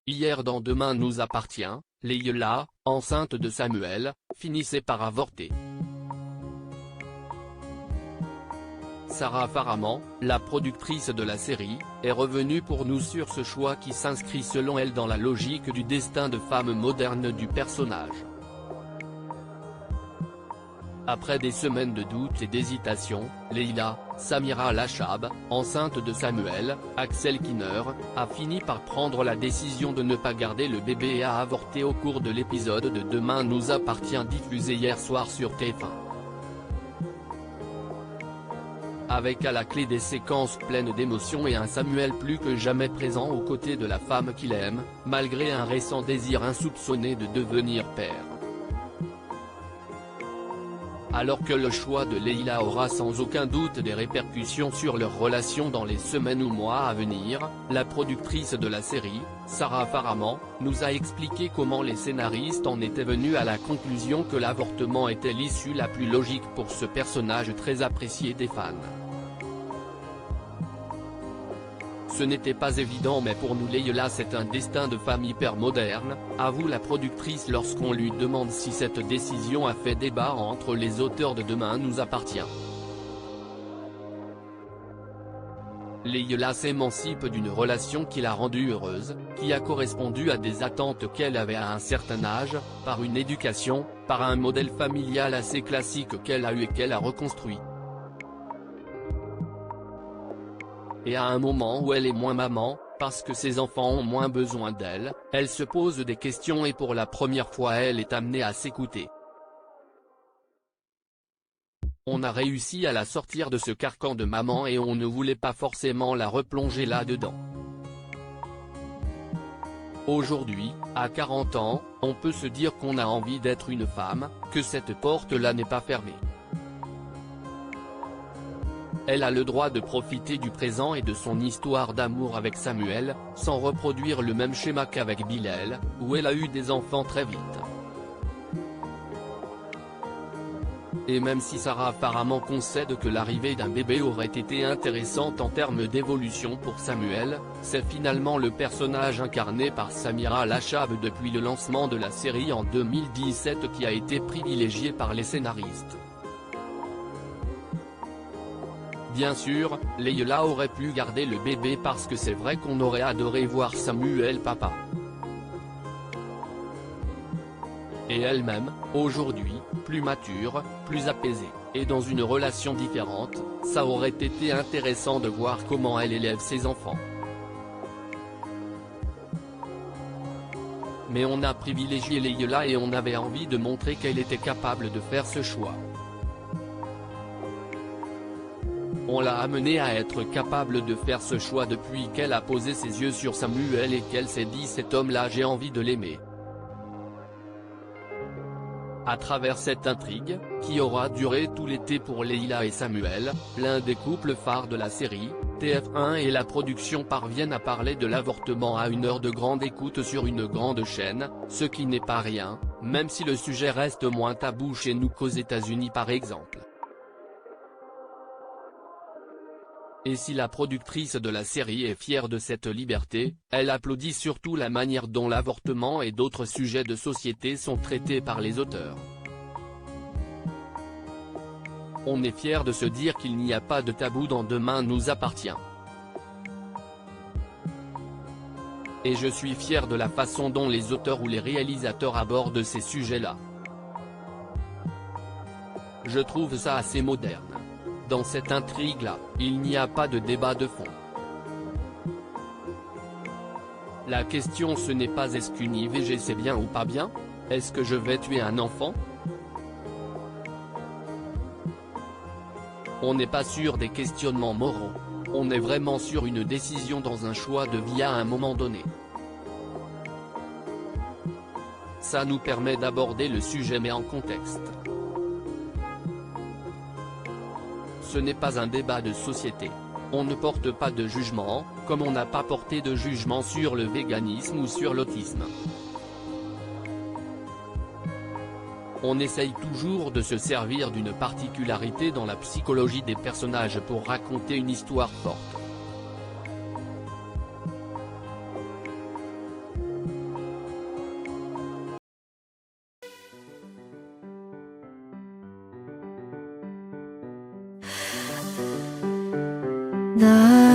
Hier dans Demain nous appartient, Leïla, enceinte de Samuel, finissait par avorter. Sarah Faraman, la productrice de la série, est revenue pour nous sur ce choix qui s'inscrit selon elle dans la logique du destin de femme moderne du personnage. Après des semaines de doutes et d'hésitation, Leïla, Samira Lachab, enceinte de Samuel, Axel Kinner, a fini par prendre la décision de ne pas garder le bébé et a avorté au cours de l'épisode de Demain nous appartient diffusé hier soir sur TF1. Avec à la clé des séquences pleines d'émotions et un Samuel plus que jamais présent aux côtés de la femme qu'il aime, malgré un récent désir insoupçonné de devenir père. Alors que le choix de Leïla aura sans aucun doute des répercussions sur leur relation dans les semaines ou mois à venir, la productrice de la série, Sarah Faraman, nous a expliqué comment les scénaristes en étaient venus à la conclusion que l'avortement était l'issue la plus logique pour ce personnage très apprécié des fans. Ce n'était pas évident mais pour nous Leïla c'est un destin de femme hyper moderne, avoue la productrice lorsqu'on lui demande si cette décision a fait débat entre les auteurs de Demain nous appartient. Leïla s'émancipe d'une relation qui l'a rendue heureuse, qui a correspondu à des attentes qu'elle avait à un certain âge, par une éducation, par un modèle familial assez classique qu'elle a eu et qu'elle a reconstruit. Et à un moment où elle est moins maman, parce que ses enfants ont moins besoin d'elle, elle se pose des questions et pour la première fois elle est amenée à s'écouter. On a réussi à la sortir de ce carcan de maman et on ne voulait pas forcément la replonger là-dedans. Aujourd'hui, à 40 ans, on peut se dire qu'on a envie d'être une femme, que cette porte-là n'est pas fermée. Elle a le droit de profiter du présent et de son histoire d'amour avec Samuel, sans reproduire le même schéma qu'avec Bilal, où elle a eu des enfants très vite. Et même si Sarah Faraman concède que l'arrivée d'un bébé aurait été intéressante en termes d'évolution pour Samuel, c'est finalement le personnage incarné par Samira Lachab depuis le lancement de la série en 2017 qui a été privilégié par les scénaristes. Bien sûr, Leïla aurait pu garder le bébé parce que c'est vrai qu'on aurait adoré voir Samuel papa. Et elle-même, aujourd'hui, plus mature, plus apaisée, et dans une relation différente, ça aurait été intéressant de voir comment elle élève ses enfants. Mais on a privilégié Leïla et on avait envie de montrer qu'elle était capable de faire ce choix. On l'a amenée à être capable de faire ce choix depuis qu'elle a posé ses yeux sur Samuel et qu'elle s'est dit cet homme-là j'ai envie de l'aimer. À travers cette intrigue, qui aura duré tout l'été pour Leïla et Samuel, l'un des couples phares de la série, TF1 et la production parviennent à parler de l'avortement à une heure de grande écoute sur une grande chaîne, ce qui n'est pas rien, même si le sujet reste moins tabou chez nous qu'aux États-Unis par exemple. Et si la productrice de la série est fière de cette liberté, elle applaudit surtout la manière dont l'avortement et d'autres sujets de société sont traités par les auteurs. On est fier de se dire qu'il n'y a pas de tabou dans Demain nous appartient. Et je suis fier de la façon dont les auteurs ou les réalisateurs abordent ces sujets-là. Je trouve ça assez moderne. Dans cette intrigue-là, il n'y a pas de débat de fond. La question ce n'est pas est-ce qu'une IVG c'est bien ou pas bien? Est-ce que je vais tuer un enfant? On n'est pas sur des questionnements moraux, on est vraiment sur une décision dans un choix de vie à un moment donné. Ça nous permet d'aborder le sujet mais en contexte. Ce n'est pas un débat de société. On ne porte pas de jugement, comme on n'a pas porté de jugement sur le véganisme ou sur l'autisme. On essaye toujours de se servir d'une particularité dans la psychologie des personnages pour raconter une histoire forte. The